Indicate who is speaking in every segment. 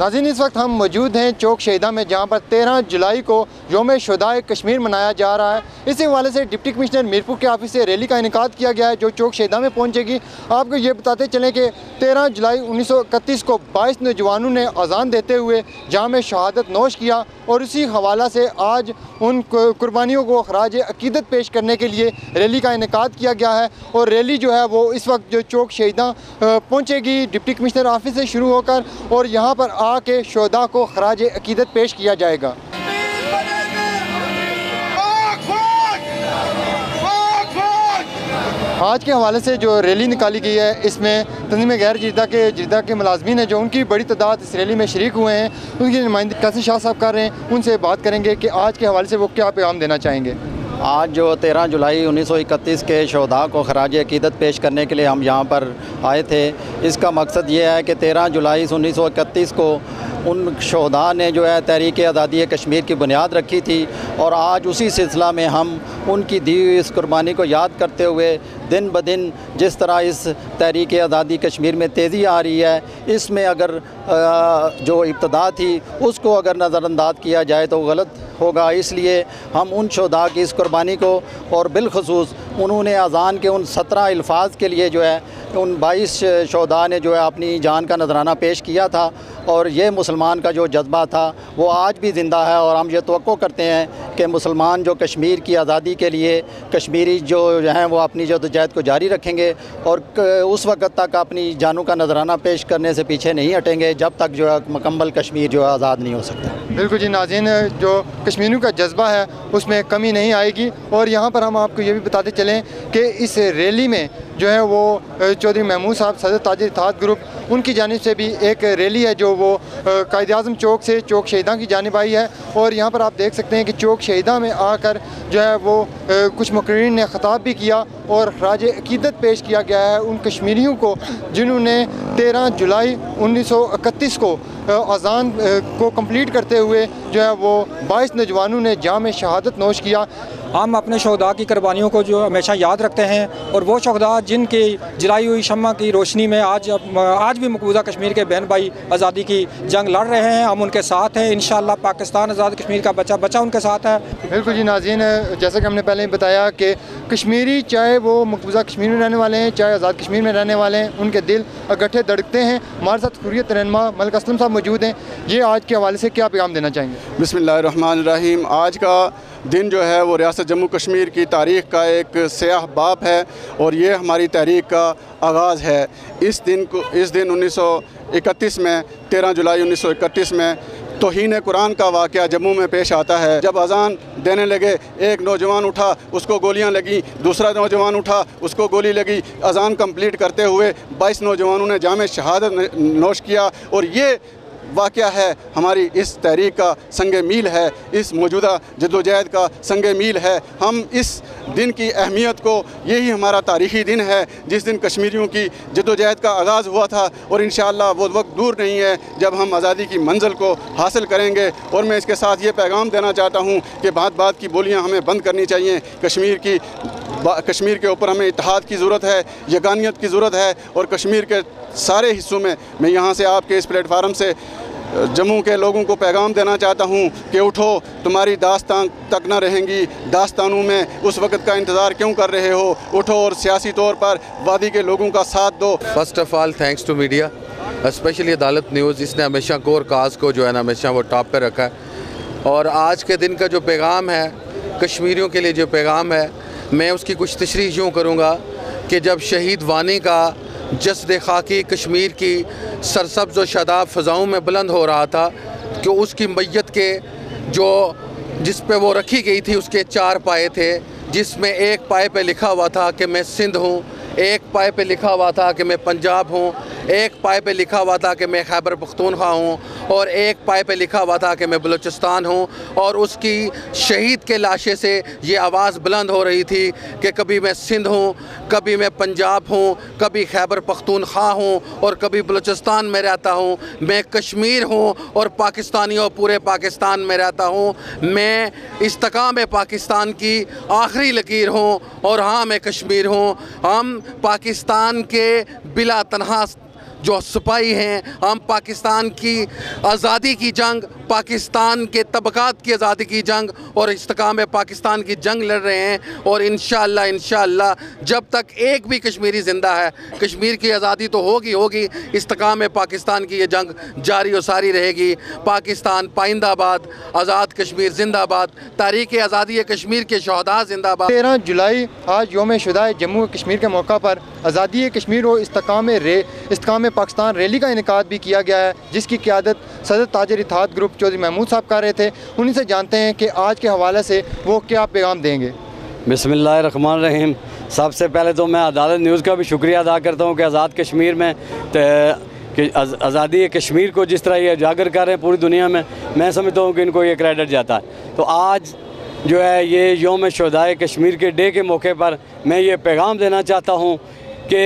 Speaker 1: नाज़रीन, इस वक्त हम मौजूद हैं चौक शहीदा में, जहाँ पर 13 जुलाई को यौम शुहदाए कश्मीर मनाया जा रहा है। इसी हवाले से डिप्टी कमिश्नर मीरपुर के ऑफिस से रैली का इनेकाद किया गया है जो चौक शहीदा में पहुँचेगी। आपको ये बताते चलें कि 13 जुलाई 1931 को 22 नौजवानों ने अजान देते हुए जाम शहादत नोश किया और इसी हवाला से आज उन कुर्बानियों को खराज अकीदत पेश करने के लिए रैली का इनेकाद किया गया है। और रैली जो है वो इस वक्त जो चौक शहीदा पहुँचेगी डिप्टी कमिश्नर ऑफिस से शुरू होकर और यहाँ पर आके शोहदा को खराज अकीदत पेश किया जाएगा। आज के हवाले से जो रैली निकाली गई है इसमें तंजीम गैर जिद्दा के मुलाजमीन हैं जो उनकी बड़ी तादाद इस रैली में शरीक हुए हैं। उनकी नुमाइंदगी कासिम शाह साहब कर रहे हैं, उनसे बात करेंगे कि आज के हवाले से वो क्या पैगाम देना चाहेंगे।
Speaker 2: आज जो 13 जुलाई 1931 के शोहदा को खराज अकीदत पेश करने के लिए हम यहाँ पर आए थे, इसका मकसद ये है कि 13 जुलाई 1931 को उन शोहदा ने जो है तहरीक आज़ादी कश्मीर की बुनियाद रखी थी और आज उसी सिलसिला में हम उनकी दी हुई इस कुर्बानी को याद करते हुए दिन ब दिन जिस तरह इस तहरीक आज़ादी कश्मीर में तेज़ी आ रही है, इसमें अगर जो इब्तदा थी उसको अगर नज़रअंदाज किया जाए तो गलत होगा। इसलिए हम उन शोहदा की इस कुर्बानी को और बिलखसूस उन्होंने अज़ान के उन 17 अल्फाज के लिए जो है उन 22 शोहदा ने जो है अपनी जान का नजराना पेश किया था और ये मुसलमान का जो जज्बा था वो आज भी ज़िंदा है। और हम ये तवक्को करते हैं कि मुसलमान जो कश्मीर की आज़ादी के लिए कश्मीरी जो हैं वो अपनी जदोजहद को जारी रखेंगे और उस वक़्त तक अपनी जानों का नजराना पेश करने से पीछे नहीं हटेंगे जब तक जो है मुकम्मल कश्मीर जो है आज़ाद नहीं हो सकता।
Speaker 1: बिल्कुल जी नाज़रीन, जो कश्मीरियों का जज्बा है उसमें कमी नहीं आएगी। और यहाँ पर हम आपको ये भी बताते चलें कि इस रैली में जो है वो चौधरी महमूद साहब सदर ताजिर इत्तेहाद ग्रुप उनकी जानिब से भी एक रैली है जो वो कायद-ए-आज़म चौक से चौक शहीदा की जानिब आई है। और यहाँ पर आप देख सकते हैं कि चौक शहीदा में आकर जो है वो कुछ मुक़र्रीन ने ख़िताब भी किया और खराज अकीदत पेश किया गया है उन कश्मीरियों को जिन्होंने 13 जुलाई 1931 को अज़ान को कंप्लीट करते हुए जो है वो 22 नौजवानों ने जाम शहादत नोश किया।
Speaker 3: हम अपने शोहदा की कुर्बानियों को जो हमेशा याद रखते हैं और वो शोहदा जिनकी जलाई हुई शम्मा की रोशनी में आज भी मकबूजा कश्मीर के बहन भाई आज़ादी की जंग लड़ रहे हैं, हम उनके साथ हैं। इंशाअल्लाह पाकिस्तान आज़ाद कश्मीर का बच्चा बच्चा उनके साथ है।
Speaker 1: बिल्कुल जी नाज़रीन, जैसा कि हमने पहले बताया कि कश्मीरी चाहे वो मकबूजा कश्मीर में रहने वाले हैं चाहे आज़ाद कश्मीर में रहने वाले हैं, उनके दिल इकट्ठे धड़कते हैं। हमारे साथ हुर्रियत रहनुमा मलिक असलम साहब मौजूद हैं, ये आज के हवाले से क्या पैगाम देना चाहेंगे?
Speaker 4: बिस्मिल्लाहिर्रहमानिर्रहीम। आज का दिन जो है वो रियासत जम्मू कश्मीर की तारीख़ का एक स्याह बाब है और ये हमारी तहरीक का आगाज़ है। इस दिन 1931 में 13 जुलाई 1931 में तौहीन कुरान का वाक़या जम्मू में पेश आता है। जब अज़ान देने लगे एक नौजवान उठा, उसको गोलियां लगी, दूसरा नौजवान उठा, उसको गोली लगी। अज़ान कंप्लीट करते हुए 22 नौजवानों ने जाम शहादत नोश किया और ये वाक़या है हमारी इस तहरीक का संगे मील है, इस मौजूदा जद्दोजहद का संगे मील है। हम इस दिन की अहमियत को, यही हमारा तारीख़ी दिन है जिस दिन कश्मीरियों की जद्दोजहद का आगाज़ हुआ था और इंशाअल्लाह वो वक्त दूर नहीं है जब हम आज़ादी की मंजिल को हासिल करेंगे। और मैं इसके साथ ये पैगाम देना चाहता हूँ कि बात की बोलियाँ हमें बंद करनी चाहिए। कश्मीर के ऊपर हमें इत्तेहाद की ज़रूरत है, यगानियत की ज़रूरत है और कश्मीर के सारे हिस्सों में मैं यहाँ से आपके इस प्लेटफार्म से जम्मू के लोगों को पैगाम देना चाहता हूँ कि उठो, तुम्हारी दास्तान तक न रहेंगी, दास्तानों में उस वक़्त का इंतज़ार क्यों कर रहे हो? उठो और सियासी तौर पर वादी के लोगों का साथ दो।
Speaker 5: First of all thanks to media, specially Adalat news, इसने हमेशा कोर काज को जो है ना हमेशा वो टॉप पे रखा है। और आज के दिन का जो पैगाम है कश्मीरियों के लिए, जो पैगाम है, मैं उसकी कुछ तशरीह यूँ करूँगा कि जब शहीद वानी का जस्द खाकी कश्मीर की सरसब्ज़ व शादाब फ़ज़ाओं में बुलंद हो रहा था कि उसकी मैयत के जिस पे वो रखी गई थी उसके 4 पाए थे, जिसमें एक पाए पे लिखा हुआ था कि मैं सिंध हूँ, एक पाए पे लिखा हुआ था कि मैं पंजाब हूँ, एक पाए पे लिखा हुआ था कि मैं खैबर पख्तूनख्वा हूँ और एक पाए पे लिखा हुआ था कि मैं बलूचिस्तान हूँ। और उसकी शहीद के लाशे से ये आवाज़ बुलंद हो रही थी कि कभी मैं सिंध हूँ, कभी मैं पंजाब हूँ, कभी खैबर पख्तूनख्वा हूँ और कभी बलूचिस्तान में रहता हूँ, मैं कश्मीर हूँ और पाकिस्तानियों पूरे पाकिस्तान में रहता हूँ, मैं इस्तकाम पाकिस्तान की आखिरी लकीर हूँ और हाँ मैं कश्मीर हूँ। हम पाकिस्तान के बिला तनहा जो सिपाही हैं, हम पाकिस्तान की आज़ादी की जंग, पाकिस्तान के तबकात की आज़ादी की जंग और इस्तेकाम पाकिस्तान की जंग लड़ रहे हैं। और इंशाअल्लाह जब तक एक भी कश्मीरी ज़िंदा है, कश्मीर की आज़ादी तो होगी, इस्तेकाम पाकिस्तान की ये जंग जारी और सारी रहेगी। पाकिस्तान पाइंदाबाद, आज़ाद कश्मीर जिंदाबाद, तारीख़ आज़ादी कश्मीर के शहदा जिंदाबाद।
Speaker 1: 13 जुलाई आज योम शुदाए जम्मू कश्मीर के मौका पर आज़ादी कश्मीर और इस्तेकाम पाकिस्तान रैली का इनेकाद भी किया गया है, जिसकी क़यादत सदर ताजर इत्तेहाद ग्रुप चौधरी महमूद साहब कर रहे थे। उन्हीं से जानते हैं कि आज के हवाले से वो क्या पैगाम देंगे।
Speaker 6: बिस्मिल्लाहिर्रहमानिर्रहीम। सबसे पहले तो मैं अदालत न्यूज़ का भी शुक्रिया अदा करता हूँ कि आज़ाद कश्मीर में कि आज़ादी कश्मीर को जिस तरह ये उजागर कर रहे हैं पूरी दुनिया में, मैं समझता हूँ कि इनको ये क्रेडिट जाता है। तो आज जो है ये योम शुहदाए कश्मीर के डे के मौके पर मैं ये पैगाम देना चाहता हूँ कि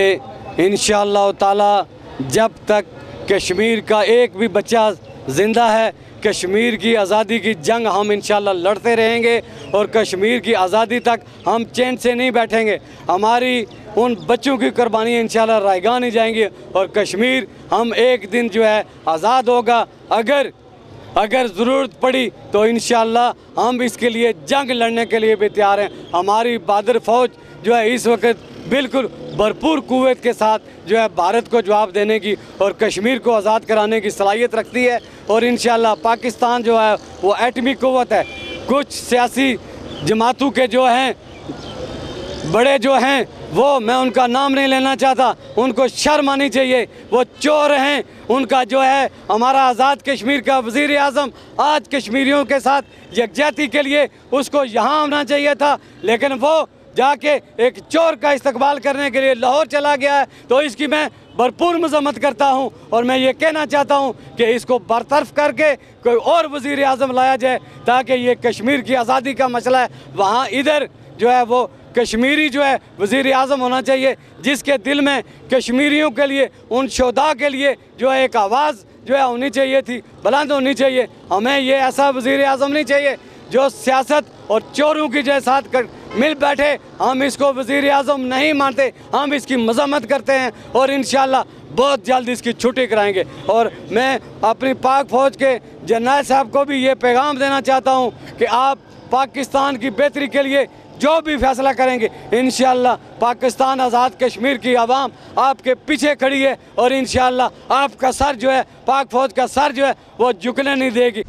Speaker 6: इंशाअल्लाह ताला जब तक कश्मीर का एक भी बच्चा ज़िंदा है, कश्मीर की आज़ादी की जंग हम इंशाअल्लाह लड़ते रहेंगे और कश्मीर की आज़ादी तक हम चैन से नहीं बैठेंगे। हमारी उन बच्चों की कुर्बानी इंशाअल्लाह रायगा नहीं जाएंगी और कश्मीर हम एक दिन जो है आज़ाद होगा। अगर ज़रूरत पड़ी तो इंशाअल्लाह हम इसके लिए जंग लड़ने के लिए भी तैयार हैं। हमारी बहादुर फ़ौज जो है इस वक्त बिल्कुल भरपूर कुव्वत के साथ जो है भारत को जवाब देने की और कश्मीर को आज़ाद कराने की सलाहियत रखती है। और इंशाअल्लाह पाकिस्तान जो है वो एटमी कुव्वत है। कुछ सियासी जमातों के जो हैं बड़े जो हैं वो, मैं उनका नाम नहीं लेना चाहता, उनको शर्म आनी चाहिए, वो चोर हैं। उनका जो है हमारा आज़ाद कश्मीर का वज़ीर आज़म आज कश्मीरियों के साथ यकजहती के लिए उसको यहाँ आना चाहिए था, लेकिन वो जाके एक चोर का इस्तकबाल करने के लिए लाहौर चला गया है। तो इसकी मैं भरपूर मज़म्मत करता हूँ और मैं ये कहना चाहता हूँ कि इसको बरतरफ करके कोई और वज़ीर आज़म लाया जाए ताकि ये कश्मीर की आज़ादी का मसला है वहाँ इधर जो है वो कश्मीरी जो है वज़ीर आज़म होना चाहिए, जिसके दिल में कश्मीरियों के लिए, उन शोधा के लिए जो है एक आवाज़ जो है होनी चाहिए थी, बुलंद होनी चाहिए। हमें ये ऐसा वज़ीर आज़म नहीं चाहिए जो सियासत और चोरों की जो साथ कर मिल बैठे। हम इसको वज़ीर आज़म नहीं मानते, हम इसकी मज़म्मत करते हैं और इंशाअल्लाह बहुत जल्द इसकी छुट्टी कराएंगे। और मैं अपनी पाक फ़ौज के जनरल साहब को भी ये पैगाम देना चाहता हूँ कि आप पाकिस्तान की बेहतरी के लिए जो भी फैसला करेंगे इंशाअल्लाह पाकिस्तान आज़ाद कश्मीर की आवाम आपके पीछे खड़ी है और इंशाअल्लाह आपका सर जो है, पाक फ़ौज का सर जो है वो झुकने नहीं देगी।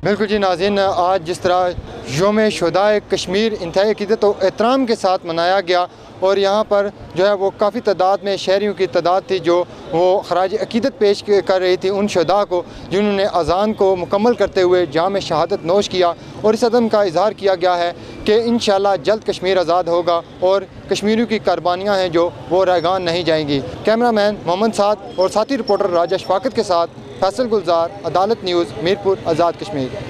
Speaker 1: बिल्कुल जी नाज़रीन, आज जिस तरह योम शुहदाए कश्मीर इंतहाई अक़ीदत और एहतराम के साथ मनाया गया और यहाँ पर जो है वो काफ़ी तादाद में शहरियों की तादाद थी जो वो खराज अक़ीदत पेश कर रही थी उन शुहदा को जिन्होंने अज़ान को मुकम्मल करते हुए जाम शहादत नोश किया। और इस अदम का इजहार किया गया है कि इंशाअल्लाह जल्द कश्मीर आज़ाद होगा और कश्मीरियों की कुर्बानियाँ हैं जो वो रैगान नहीं जाएंगी। कैमरामैन मोहम्मद साद और साथी रिपोर्टर राजा शफाकत के साथ फैसल गुलजार, अदालत न्यूज़, मीरपुर, आज़ाद कश्मीर।